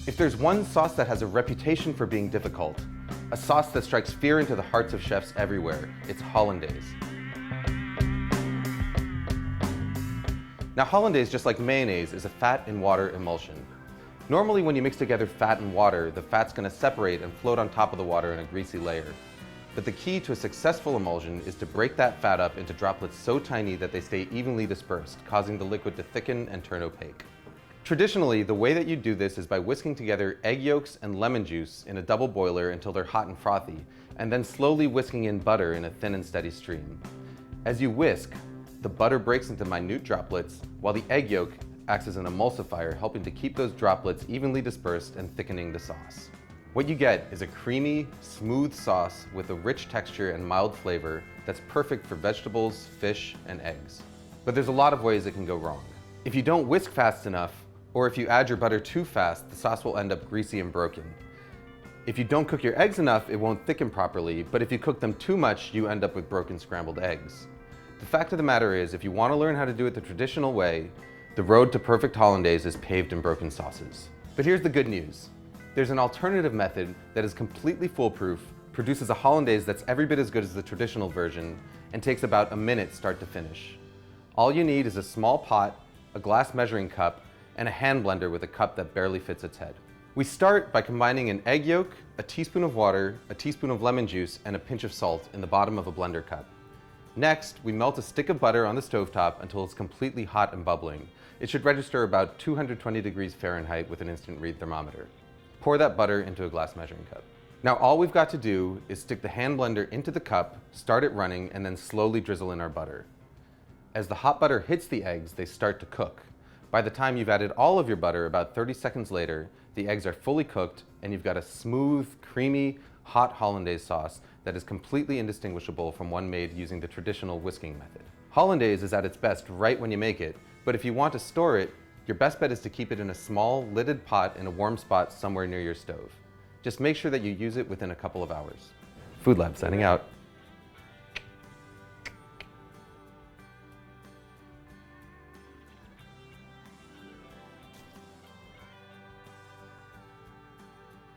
If there's one sauce that has a reputation for being difficult, a sauce that strikes fear into the hearts of chefs everywhere, it's Hollandaise. Now Hollandaise, just like mayonnaise, is a fat and water emulsion. Normally when you mix together fat and water, the fat's going to separate and float on top of the water in a greasy layer. But the key to a successful emulsion is to break that fat up into droplets so tiny that they stay evenly dispersed, causing the liquid to thicken and turn opaque. Traditionally, the way that you do this is by whisking together egg yolks and lemon juice in a double boiler until they're hot and frothy, and then slowly whisking in butter in a thin and steady stream. As you whisk, the butter breaks into minute droplets, while the egg yolk acts as an emulsifier, helping to keep those droplets evenly dispersed and thickening the sauce. What you get is a creamy, smooth sauce with a rich texture and mild flavor that's perfect for vegetables, fish, and eggs. But there's a lot of ways it can go wrong. If you don't whisk fast enough, or if you add your butter too fast, the sauce will end up greasy and broken. If you don't cook your eggs enough, it won't thicken properly, but if you cook them too much, you end up with broken scrambled eggs. The fact of the matter is, if you want to learn how to do it the traditional way, the road to perfect Hollandaise is paved in broken sauces. But here's the good news. There's an alternative method that is completely foolproof, produces a Hollandaise that's every bit as good as the traditional version, and takes about a minute start to finish. All you need is a small pot, a glass measuring cup, and a hand blender with a cup that barely fits its head. We start by combining an egg yolk, a teaspoon of water, a teaspoon of lemon juice, and a pinch of salt in the bottom of a blender cup. Next, we melt a stick of butter on the stovetop until it's completely hot and bubbling. It should register about 220 degrees Fahrenheit with an instant read thermometer. Pour that butter into a glass measuring cup. Now all we've got to do is stick the hand blender into the cup, start it running, and then slowly drizzle in our butter. As the hot butter hits the eggs, they start to cook. By the time you've added all of your butter, about 30 seconds later, the eggs are fully cooked and you've got a smooth, creamy, hot Hollandaise sauce that is completely indistinguishable from one made using the traditional whisking method. Hollandaise is at its best right when you make it, but if you want to store it, your best bet is to keep it in a small, lidded pot in a warm spot somewhere near your stove. Just make sure that you use it within a couple of hours. Food Lab signing out.